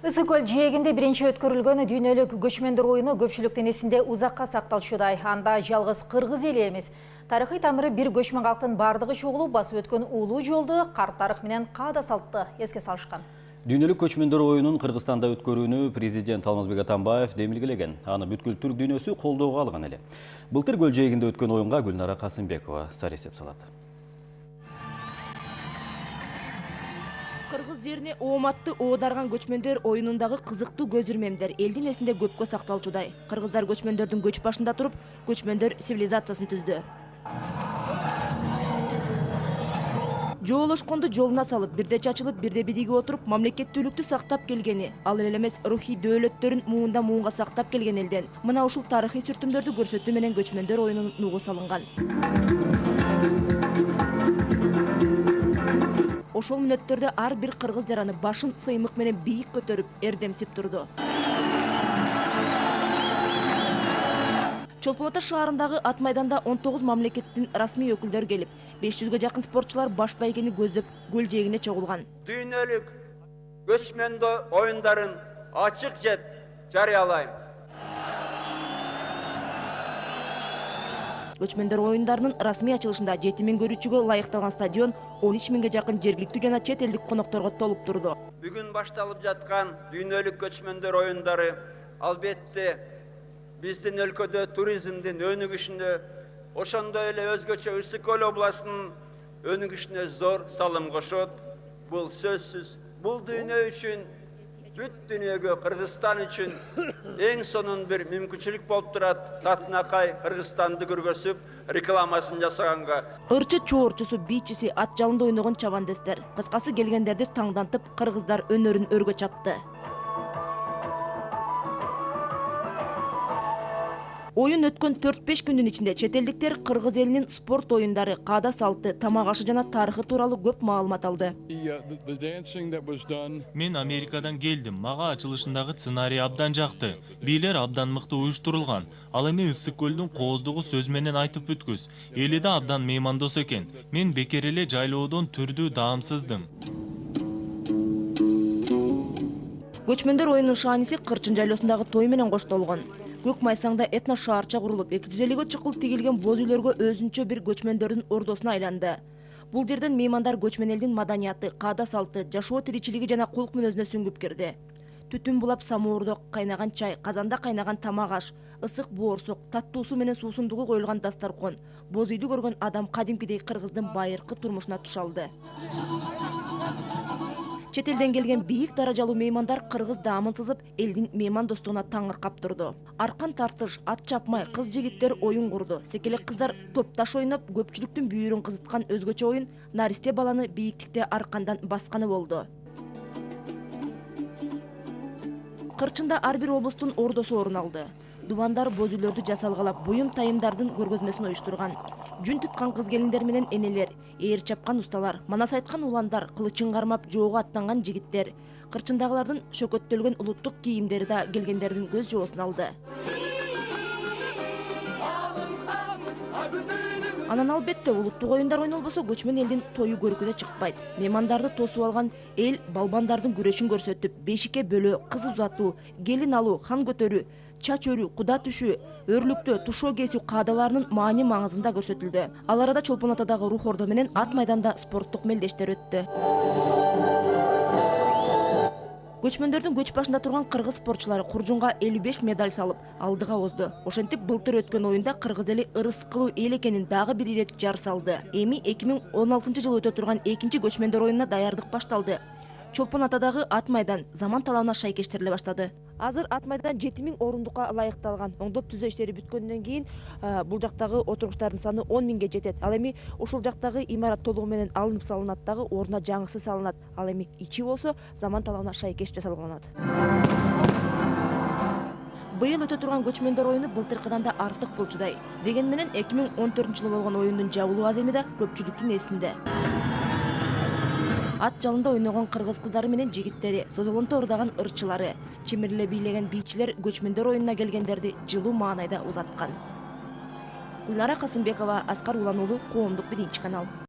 Ысыкөл жээгинде биринчи өткөрүлгөн дүйнөлүк көчмөндөр оюну көпчүлүктүн эсинде узакка сакталчудай. Анда жалгыз кыргыз эли эмес, тарыхый тамыры бир көчмөн калктын бардыгы чогулуп басып өткөн улуу жолду, карт тарых менен каада салтты эске салышкан. Дүйнөлүк көчмөндөр оюнун Кыргызстанда өткөрүүнү президент Алмазбек Атамбаев демилгелеген. Аны бүткүл түрк дүйнөсү колдоого алган эле. Былтыр көл жээгинде өткөн оюнга Гүлнара Касымбекова саресеп салат. Кыргыз жерине ооматты оодарган көчмөндөр оюнундагы кызыктуу көзүрмемдер элдин эсинде көпкө сакталчудай. Кыргыздар көчмөндөрдүн көч башында туруп, көчмөндөр цивилизациясын түздү. Жоолошконду жолуна салып, бирде чачылып, бирде бидиге отуруп, мамлекеттүүлүктү сактап келгени, ал эле эмес рухий дөөлөттөрүн муунда муунга сактап келген элден мына ушул тарыхый сүртүмдөрдү көрсөтүү менен көчмөндөр оюнунун нугу салынган. Ошол мүнөттөрдө ар бир кыргыз жараны башын сыймык менен бийик көтөрүп, эрдемсип турду. Чолпон Ата шаарындагы ат майданда 19 мамлекеттин расмий өкүлдөр келип, 500-ге жакын спортчулар баш байгени көздөп көл жээгине чогулган. Дүйнөлүк көчмөндөр оюндарын ачык жеп жарыялайм. Көчмөндөр оюндарынын расмий ачылышында 7000 көрүүчүгө ылайыкталган стадион 13000-ге жакын жергиликтүү жана чет элдик конокторго толуп турду. Бүгүн башталып жаткан дүйнөлүк көчмөндөр оюндары албетте биздин өлкөдө туризмдин өнүгүшүнө, ошондой эле өзгөчө Ысыкөл областынын өнүгүшүнө зор салым кошот. Бул сөзсүз, бул дүйнө үчүн, бүт дүйнөгө, Кыргызстан үчүн эң сонун бир мүмкүнчүлүк болуп турат. Татынакай Кыргызстанды көргөзүп, рекламасын жасаганга. Ырчы чоорчусу, бийчиси, ат жалында ойногон чабандестер, кыскасы келгендерди таңдантып, кыргыздар өнөрүн өргө чапты. Оюн өткөн 4-5 күндүн ичинде чет элдиктер кыргыз элинин спорт оюндары, каада салты, тамак ашы жана тарыхы тууралуу көп маалымат алды. Мен Америкадан келдим. Мага ачылышындагы сценарий абдан жакты. Бийлер абдан мыкты уюштурулган. Ал эми Ысыккөлдүн кооздугу сөз менен айтып бүткүс. Эли да абдан меймандос экен. Мен бекер эле жайлоодон түрдүү даамсыздым. Көчмөндөр оюнунун шааниси Кырчын жайлоосундагы той менен коштолгон. Көк майсаңда этно шаарча курулуп, 250-ге чыкыл тигилген боз үйлөргө өзүнчө бир көчмөндөрдүн ордосуна айланды. Бул жерден меймандар көчмөн элдин маданияты, каада салты, жашоо тиричилиги жана кулк мүнөзүнө сүңгүп кирди. Түтүн булап самоордок, кайнаган чай, казанда кайнаган тамак аш, ысык боорсок, таттуу суу менен суусундугу коюлган дастаркон. Боз үйдү көргөн адам кадимкидей кыргыздын байыркы турмушуна туш алды. Чет элден келген бийик даражалуу меймандар кыргыз даамын сызып, элдин меймандостугуна таңыркап турду. Аркан тартыш, ат чапмай, кыз-жигиттер оюн курду. Секелек кыздар топ-таш ойноп, көпчүлүктүн бүйүрүн кызыткан өзгөчө оюн наристе баланы бийиктикте аркандан басканы болду. Кырчында ар бир облустун ордосу орун алды. Дубандар боз үйлөрдү жасалгалап, буюм тайымдардын көргөзмөсүн уюштурган. Жүн туткан кыз келиндер менен энелер, ээр чапкан усталар, манас айткан уландар, кылычын кармап жоого аттанган жигиттер. Кырчындагылардын шөкөттөлгөн улуттук кийимдери да келгендердин көз жоосун алды. Анан албетте улуттук оюндар ойнолбосо көчмөн элдин тою көркүнө чыкпайт. Меймандарды тосуп алган эл балбандардын күрөшүн көрсөтүп, бешикке бөлөө, кыз узатуу, келин алуу, хан көтөрүү, чач өрүү, куда түшүү, өрлүктө тушоо кесүү каадаларынын маани маңызында көрсөтүлдү. Ал арада Чолпон Атадагы рух ордо менен ат майданда спорттук мелдештер өттү. Көчмөндөрдүн көч башында турган кыргыз спортчулары Куржунга 55 медаль салып, алдыга озду. Ошентип былтыр өткөн оюнда кыргыз эли ырыс кылуу эл экенин дагы бир ирет жар салды. Эми 2016-жылы өтө турган экинчи көчмөндөр оюнуна даярдык башталды. Чолпон Атадагы ат майдан заман талабына шайкештириле баштады. Азыр ат майдан 7000 орундукка ылайыкталган. Оңдоп түзөө иштери бүткөндөн кийин бул жактагы отургучтардын саны 10.000-ге жетет. Ал эми ушул жактагы имарат толугу менен алынып салынат дагы, ордуна жаңысы салынат. Ал эми ичи болсо заман талабына шайкеш жасалганат. Быйыл өтө турган көчмөндөр оюну былтыркыдан да артык болчудай. Деген менен 2014-жылы болгон оюндун жабылуу аземи да көпчүлүктүн эсинде. Ат жалында ойногон кыргыз кыздары менен жигиттери, созолонто ырдаган ырчылары, чемирле бийлеген бийчилер көчмөндөр оюнуна келгендерди жылуу маанайда узаткан. Гүлнара Касымбекова, Аскар Улан уулу, Коомдук 1 канал.